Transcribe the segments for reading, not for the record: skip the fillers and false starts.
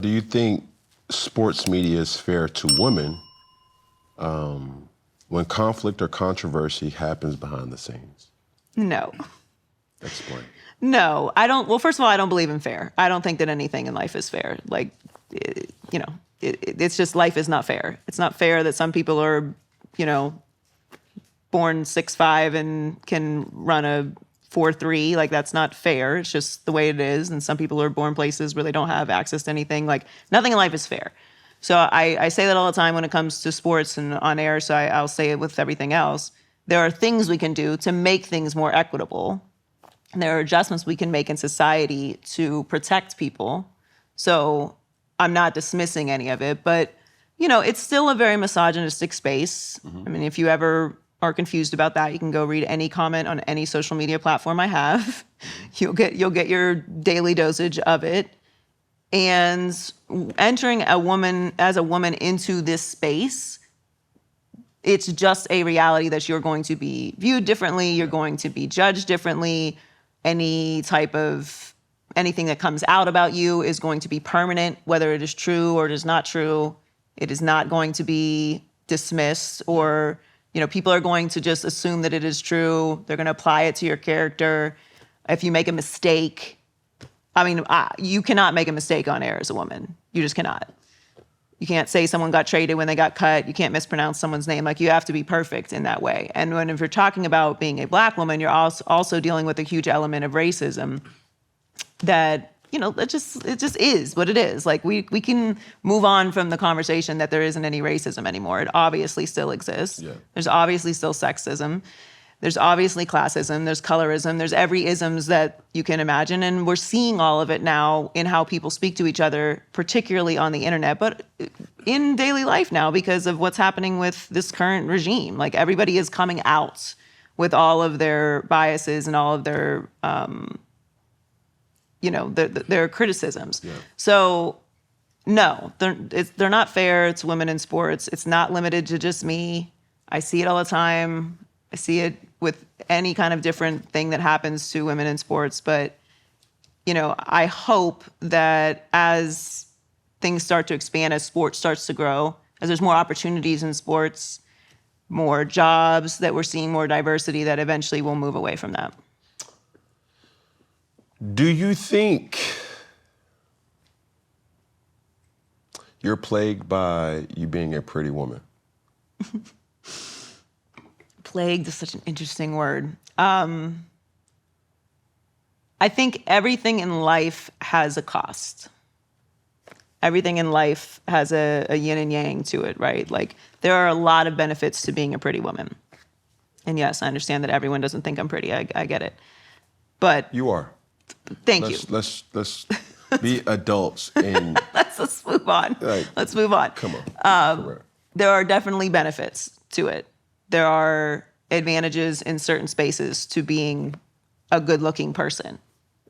Do you think sports media is fair to women when conflict or controversy happens behind the scenes? No. Explain. No, I don't. Well, first of all, I don't believe in fair. I don't think that anything in life is fair. Like, it's just life is not fair. It's not fair that some people are, born 6'5" and can run a 4'3". Like, that's not fair. It's just the way it is. And some people are born places where they don't have access to anything. Like, nothing in life is fair. So I say that all the time when it comes to sports and on air. So I'll say it with everything else. There are things we can do to make things more equitable. And there are adjustments we can make in society to protect people. So I'm not dismissing any of it, but, it's still a very misogynistic space. Mm-hmm. I mean, if you ever are confused about that, you can go read any comment on any social media platform I have. You'll get your daily dosage of it. And entering as a woman into this space, it's just a reality that you're going to be viewed differently. You're going to be judged differently. Anything that comes out about you is going to be permanent, whether it is true or it is not true. It is not going to be dismissed or, people are going to just assume that it is true. They're going to apply it to your character. If you make a mistake, you cannot make a mistake on air as a woman. You just cannot. You can't say someone got traded when they got cut. You can't mispronounce someone's name. Like, you have to be perfect in that way. And if you're talking about being a Black woman, you're also dealing with a huge element of racism that, it just is what it is. Like, we can move on from the conversation that there isn't any racism anymore. It obviously still exists. Yeah. There's obviously still sexism. There's obviously classism, there's colorism, there's every isms that you can imagine. And we're seeing all of it now in how people speak to each other, particularly on the internet, but in daily life now because of what's happening with this current regime. Like, everybody is coming out with all of their biases and all of their, their criticisms. Yeah. So no, they're not fair to women in sports. It's not limited to just me. I see it all the time. I see it with any kind of different thing that happens to women in sports. But, I hope that as things start to expand, as sports starts to grow, as there's more opportunities in sports, more jobs, that we're seeing more diversity, that eventually we'll move away from that. Do you think you're plagued by you being a pretty woman? Plagued is such an interesting word. I think everything in life has a cost. Everything in life has a yin and yang to it, right? Like, there are a lot of benefits to being a pretty woman. And yes, I understand that everyone doesn't think I'm pretty. I get it. But you are. Thank you. Let's be adults and let's move on. Let's move on. Come on. There are definitely benefits to it. There are advantages in certain spaces to being a good-looking person.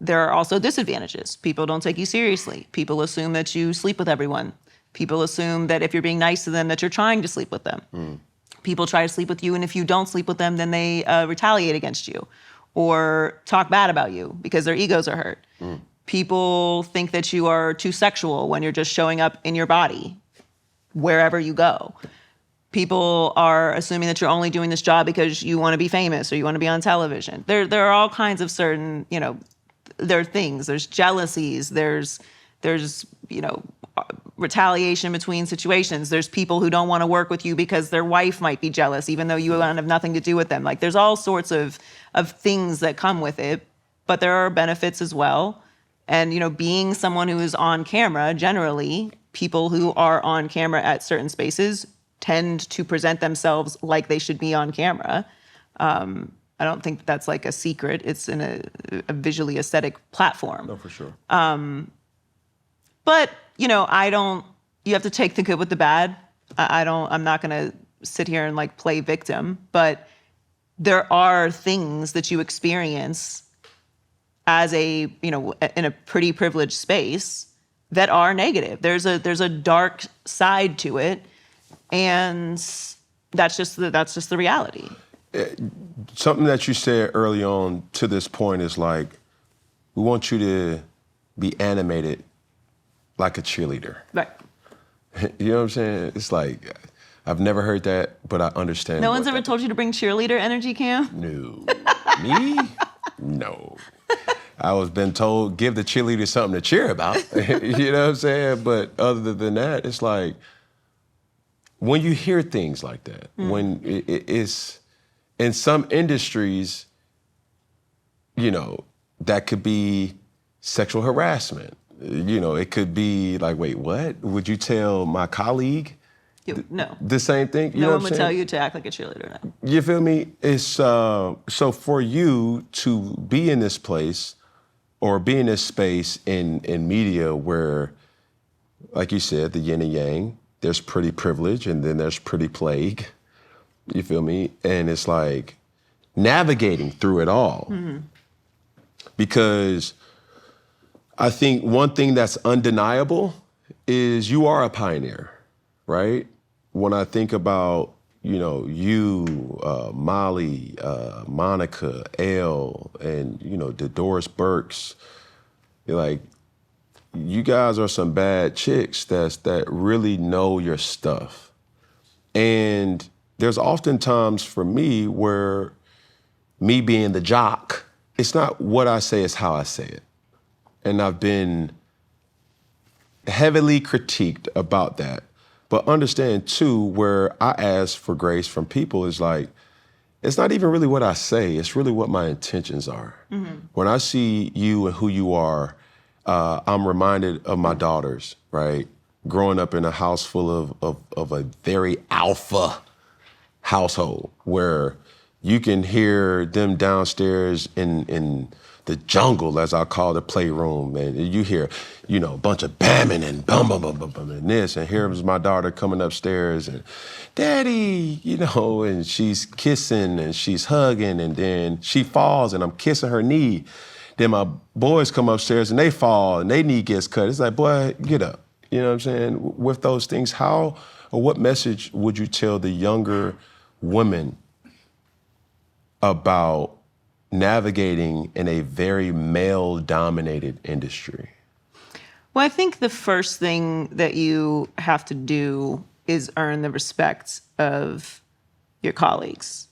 There are also disadvantages. People don't take you seriously. People assume that you sleep with everyone. People assume that if you're being nice to them, that you're trying to sleep with them. Mm. People try to sleep with you, and if you don't sleep with them, then they retaliate against you or talk bad about you because their egos are hurt. Mm. People think that you are too sexual when you're just showing up in your body wherever you go. People are assuming that you're only doing this job because you want to be famous or you want to be on television. There are all kinds of certain, there are things. There's jealousies. There's retaliation between situations. There's people who don't want to work with you because their wife might be jealous, even though you have nothing to do with them. Like, there's all sorts of things that come with it, but there are benefits as well. And, being someone who is on camera, generally, people who are on camera at certain spaces tend to present themselves like they should be on camera. I don't think that's like a secret. It's in a visually aesthetic platform. No, for sure. But, you have to take the good with the bad. I'm not going to sit here and like play victim, but there are things that you experience as in a pretty privileged space that are negative. There's a dark side to it. And that's just the reality. Something that you said early on to this point is like, we want you to be animated like a cheerleader. Right. You know what I'm saying? It's like, I've never heard that, but I understand. No one's ever told you to bring cheerleader energy, Cam? No. Me? No. I was been told, give the cheerleader something to cheer about. You know what I'm saying? But other than that, it's like, when you hear things like that, when it's, in some industries, you know, that could be sexual harassment. You know, it could be like, wait, what? Would you tell my colleague No. the same thing? You No know one what would I'm tell saying? you to act like a cheerleader now. You feel me? It's so for you to be in this place or be in this space in media where, like you said, the yin and yang, there's pretty privilege and then there's pretty plague. You feel me? And it's like navigating through it all. Because I think one thing that's undeniable is you are a pioneer, right? When I think about, you know, you, Molly, Monica, Elle, and, you know, the Doris Burks, you're like, you guys are some bad chicks that really know your stuff. And there's often times for me where me being the jock, it's not what I say, it's how I say it. And I've been heavily critiqued about that. But understand too, where I ask for grace from people is like, it's not even really what I say, it's really what my intentions are. When I see you and who you are, I'm reminded of my daughters, right? Growing up in a house full of a very alpha household where you can hear them downstairs in the jungle, as I call the playroom, and you hear, you know, a bunch of bamming and bum bum bum bum bum and this, and here was my daughter coming upstairs and, Daddy, you know, and she's kissing and she's hugging, and then she falls and I'm kissing her knee. Then my boys come upstairs and they fall and their knee gets cut. It's like, boy, get up. You know what I'm saying? With those things, how or what message would you tell the younger women about navigating in a very male-dominated industry? Well, I think the first thing that you have to do is earn the respect of your colleagues.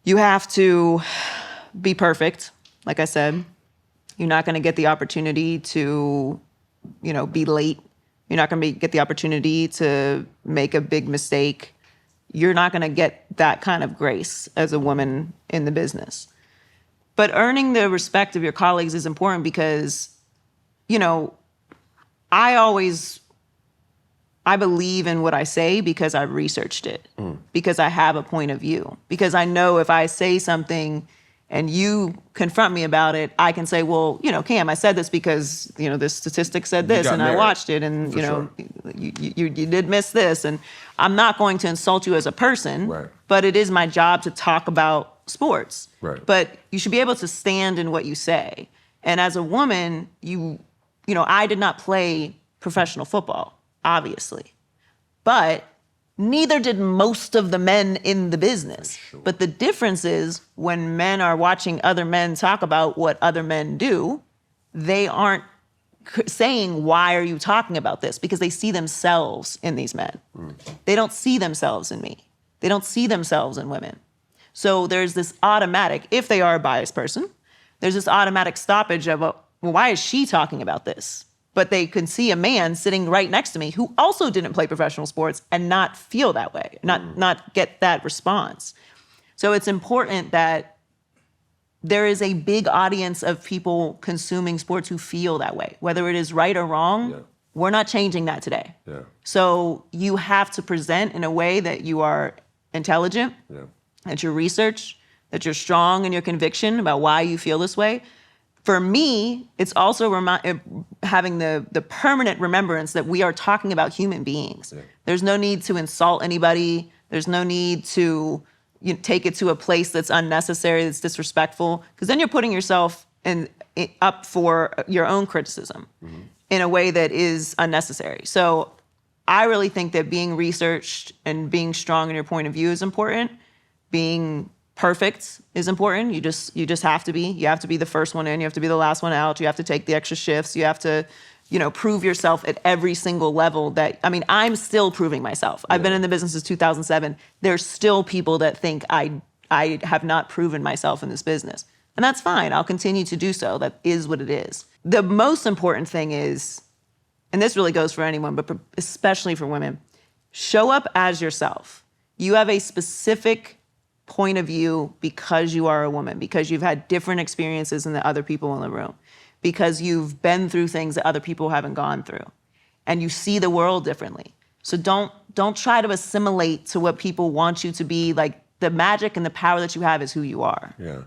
You have to be perfect, like I said. You're not going to get the opportunity to, you know, be late. You're not going to get the opportunity to make a big mistake. You're not going to get that kind of grace as a woman in the business. But earning the respect of your colleagues is important because, you know, I believe in what I say because I've researched it, because I have a point of view, because I know if I say something and you confront me about it, I can say, well, you know, Cam, I said this because, you know, this statistic said this and I watched it and, you know, you did miss this. And I'm not going to insult you as a person, Right. but it is my job to talk about sports. Right. But you should be able to stand in what you say. And as a woman, you know, I did not play professional football, obviously. But neither did most of the men in the business. Sure. But the difference is when men are watching other men talk about what other men do, they aren't saying, why are you talking about this? Because they see themselves in these men. They don't see themselves in me. They don't see themselves in women. So there's this automatic, if they are a biased person, there's this automatic stoppage of, well, why is she talking about this? But they can see a man sitting right next to me who also didn't play professional sports and not feel that way, not get that response. So it's important that there is a big audience of people consuming sports who feel that way. Whether it is right or wrong, we're not changing that today. So you have to present in a way that you are intelligent, that you research, that you're strong in your conviction about why you feel this way. For me, it's also having the permanent remembrance that we are talking about human beings. There's no need to insult anybody. There's no need to take it to a place that's unnecessary, that's disrespectful, because then you're putting yourself up for your own criticism in a way that is unnecessary. So I really think that being researched and being strong in your point of view is important. Being perfect is important. You just have to be. You have to be the first one in. You have to be the last one out. You have to take the extra shifts. You have to, prove yourself at every single level I'm still proving myself. I've been in the business since 2007. There's still people that think I have not proven myself in this business. And that's fine. I'll continue to do so. That is what it is. The most important thing is, and this really goes for anyone, but especially for women, show up as yourself. You have a specific point of view because you are a woman, because you've had different experiences than the other people in the room, because you've been through things that other people haven't gone through, and you see the world differently. So don't try to assimilate to what people want you to be. Like, the magic and the power that you have is who you are. Yeah.